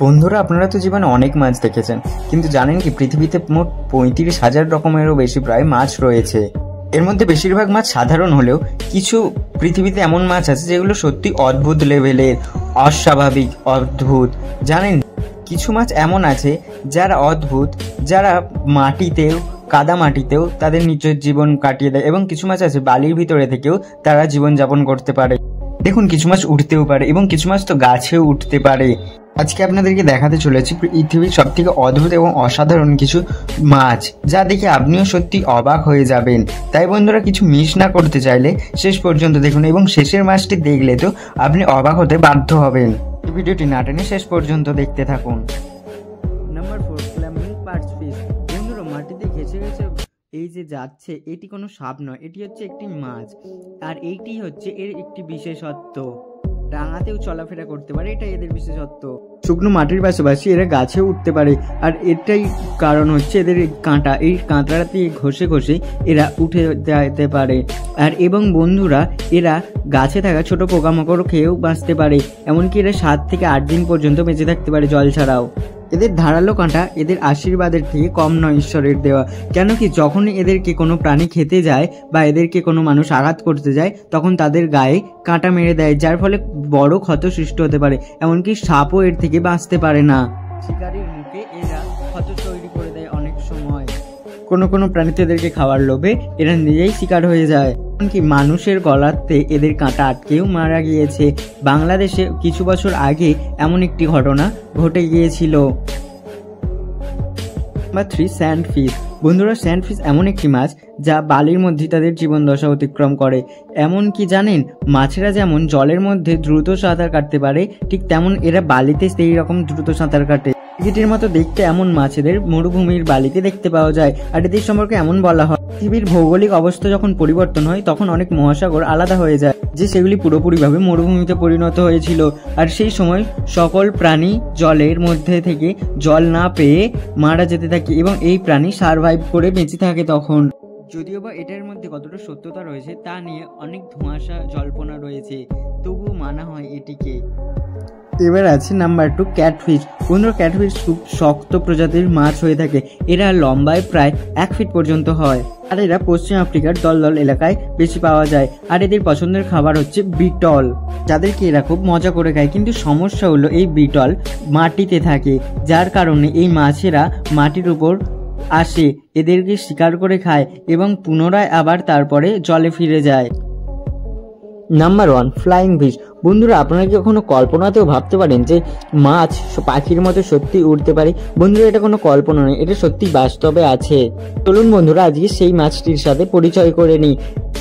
বন্ধুরা, আপনারা তো জীবনে অনেক মাছ দেখেছেন, কিন্তু জানেন কি পৃথিবীতে মোট 35,000 রকমেরও বেশি প্রায় মাছ রয়েছে। এর মধ্যে বেশিরভাগ মাছ সাধারণ হলেও কিছু পৃথিবীতে এমন মাছ আছে যেগুলো সত্যি অদ্ভুত লেভেলের, অস্বাভাবিক, অদ্ভুত। জানেন, কিছু মাছ এমন আছে যারা অদ্ভুত, যারা মাটিতেও, কাদা মাটিতেও তাদের নিজের জীবন কাটিয়ে দেয়, এবং কিছু মাছ আছে বালির ভিতরে থেকেও তারা জীবনযাপন করতে পারে। দেখুন, কিছু মাছ উঠতেও পারে এবং কিছু মাছ তো গাছেও উঠতে পারে। আজকে আপনাদেরকে দেখাতে চলেছি পৃথিবীর সব থেকে অদ্ভুত এবং অসাধারণ কিছু মাছ, যা দেখে আপনিও সত্যি অবাক হয়ে যাবেন। তাই বন্ধুরা, কিছু মিস না করতে চাইলে শেষ পর্যন্ত দেখুন, এবং শেষের মাছটি দেখলে তো আপনি অবাক হতে বাধ্য হবেন। ভিডিওটি না টেনে শেষ পর্যন্ত দেখতে থাকুন। Number 4, flaming perch fish. বন্ধুরা, মাটিতে ঘেঁষে ঘেঁষে এই যে যাচ্ছে, এটি কোনো সাপ নয়, এটি হচ্ছে একটি মাছ। আর এইটি হচ্ছে এর একটি বিশেষত্ব, ডাঙাতেও চলাফেরা করতে পারে, এটা এদের বিশেষত্ব। শুকনো মাটির পাশাপাশি এরা গাছেও উঠতে পারে, আর এটাই কারণ হচ্ছে এদের কাঁটা, এই কাঁটাটা দিয়ে ঘষে ঘষে এরা উঠে যেতে পারে। আর এবং বন্ধুরা, এরা গাছে থাকা ছোট পোকামাকড় খেয়েও বাঁচতে পারে, এমনকি এরা 7 থেকে 8 দিন পর্যন্ত বেঁচে থাকতে পারে জল ছাড়াও। এদের ধারালো কাঁটা এদের আশীর্বাদের থেকে কম নয় ঈশ্বরের দেওয়া। কেন কি, যখনই এদেরকে কোনো প্রাণী খেতে যায় বা এদেরকে কোনো মানুষ আঘাত করতে যায়, তখন তাদের গায়ে কাঁটা মেরে দেয়, যার ফলে বড় ক্ষত সৃষ্টি হতে পারে, এমনকি সাপও এর থেকে বাঁচতে পারে না। শিকারীর মুখে এরা ক্ষত তৈরি করে দেয় অনেক সময়। কোনো প্রাণীতে এদেরকে খাওয়ার লোভে এরা নিজেই শিকার হয়ে যায়, এমনকি মানুষের গলাতে এদের কাঁটা আটকেও মারা গিয়েছে। বাংলাদেশে কিছু বছর আগে এমন একটি ঘটনা ঘটে গিয়েছিল। নাম্বার 3, স্যান্ডফিশ। বন্ধুরা, স্যান্ডফিশ এমন একটি মাছ যা বালির মধ্যে তাদের জীবন দশা অতিক্রম করে। এমন কি জানেন, মাছেরা যেমন জলের মধ্যে দ্রুত সাঁতার কাটতে পারে, ঠিক তেমন এরা বালিতে সেই রকম দ্রুত সাঁতার কাটে। টিকিটের মতো দেখতে এমন মাছ এদের মরুভূমির বালিতে দেখতে পাওয়া যায়। আর এদের সম্পর্কে এমন বলা হয়, পৃথিবীর ভৌগোলিক অবস্থা যখন পরিবর্তন হয় তখন অনেক মহাসাগর আলাদা হয়ে যায়, যে সেগুলি পুরোপুরিভাবে মরুভূমিতে পরিণত হয়েছিল। আর সেই সময় সকল প্রাণী জলের মধ্যে থেকে জল না পেয়ে মারা যেতে থাকে, এবং এই প্রাণী সারভাইভ করে বেঁচে থাকে তখন। যদিও বা এটার মধ্যে কতটা সত্যতা রয়েছে তা নিয়ে অনেক ধোঁয়াশা জল্পনা রয়েছে, তবুও মানা হয় এটিকে। এবার আছে নাম্বার 2, ক্যাটফিশ। বন্ধুরা, ক্যাটফিশ খুব শক্ত প্রজাতির মাছ হয়ে থাকে। এরা লম্বায় প্রায় 1 ফিট পর্যন্ত হয়, আর এরা পশ্চিম আফ্রিকার দলদল এলাকায় বেশি পাওয়া যায়। আর এদের পছন্দের খাবার হচ্ছে বিটল, যাদেরকে এরা খুব মজা করে খায়। কিন্তু সমস্যা হলো এই বিটল মাটিতে থাকে, যার কারণে এই মাছেরা মাটির উপর আসে, এদেরকে শিকার করে খায় এবং পুনরায় আবার তারপরে জলে ফিরে যায়। Number 1, flying fish. বন্ধুরা, আপনারা কি কখনো কল্পনাতেও ভাবতে পারেন যে মাছ পাখির মতো সত্যি উড়তে পারে? বন্ধুরা, এটা কোনো কল্পনা নয়, এটা সত্যি বাস্তবে আছে। চলুন বন্ধুরা, আজকে সেই মাছটির সাথে পরিচয় করে নিই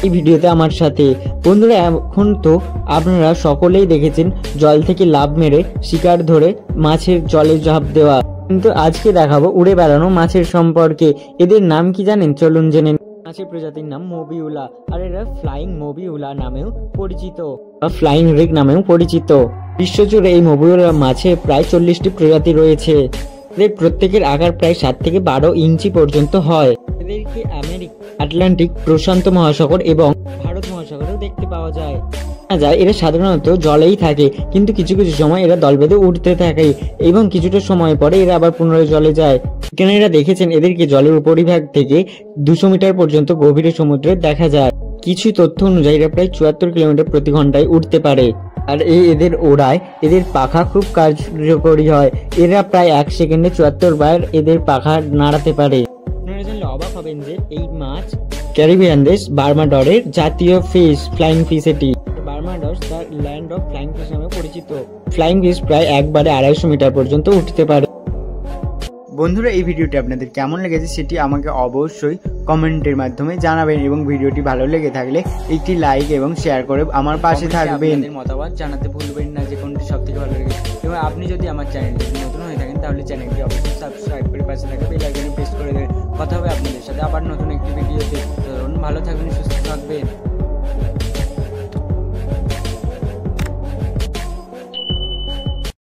এই ভিডিওতে আমার সাথে। বন্ধুরা, এখন তো আপনারা সকলেই দেখেছেন জল থেকে লাফ মেরে শিকার ধরে মাছের জলে ঝাঁপ দেওয়া, কিন্তু আজকে দেখাবো উড়ে বেড়ানো মাছের সম্পর্কে। এদের নাম কি জানেন? চলুন জেনে। মাছের প্রজাতির নাম মোবিউলা, আর এরা ফ্লাইং মোবিউলা নামেও পরিচিত বা ফ্লাইং রিগ নামেও পরিচিত। বিশ্বজুড়ে এই মোবিউলা মাছের প্রায় 40টি প্রজাতি রয়েছে। এদের প্রত্যেকের আকার প্রায় 7 থেকে 12 ইঞ্চি পর্যন্ত হয়। এদেরকে আমেরিকা, আটলান্টিক, প্রশান্ত মহাসাগর এবং ভারত মহাসাগরেও দেখতে পাওয়া যায়। এরা সাধারণত জলেই থাকে, কিন্তু কিছু কিছু সময় এরা দল বেঁধে উঠতে থাকে, এবং কিছুটা সময় পরে এরা আবার পুনরায় জলে যায়। বিজ্ঞানীরা দেখেছেন এদেরকে জলের উপরিভাগ থেকে 200 মিটার পর্যন্ত গভীরে সমুদ্রে দেখা যায়। কিছু তথ্য অনুযায়ী এরা প্রায় 74 কিলোমিটার প্রতি ঘন্টায় উঠতে পারে। আর এদের ওড়ায় এদের পাখা খুব কার্যকরী হয়। এরা প্রায় 1 সেকেন্ডে 74 বার এদের পাখা নাড়াতে পারে। আপনারা জানলে অবাক হবেন যে এই মাছ ক্যারিবিয়ান দেশ বার্মাডোরের জাতীয় ফিশ, ফ্লাইং ফিশ। এটি Barbados the land of flying fish নামে পরিচিত। ফ্লাইং ফিশ প্রায় একবারে 250 মিটার পর্যন্ত উঠতে পারে। বন্ধুরা, এই ভিডিওটি আপনাদের কেমন লেগেছে সেটি আমাকে অবশ্যই কমেন্টের মাধ্যমে জানাবেন, এবং ভিডিওটি ভালো লেগে থাকলে একটি লাইক এবং শেয়ার করে আমার পাশে থাকবেন। মতামত জানাতে ভুলবেন না যে কোনটি সবথেকে ভালো লেগেছে। এবং আপনি যদি আমার চ্যানেলটি নতুন হয়ে থাকেন তাহলে চ্যানেলটি অবশ্যই সাবস্ক্রাইব করে পাশে থাকা বেল আইকনে প্রেস করে দেবেন। কথা হবে আপনাদের সাথে আবার নতুন একটি ভিডিওতে। ভালো থাকবেন, সুস্থ থাকবেন।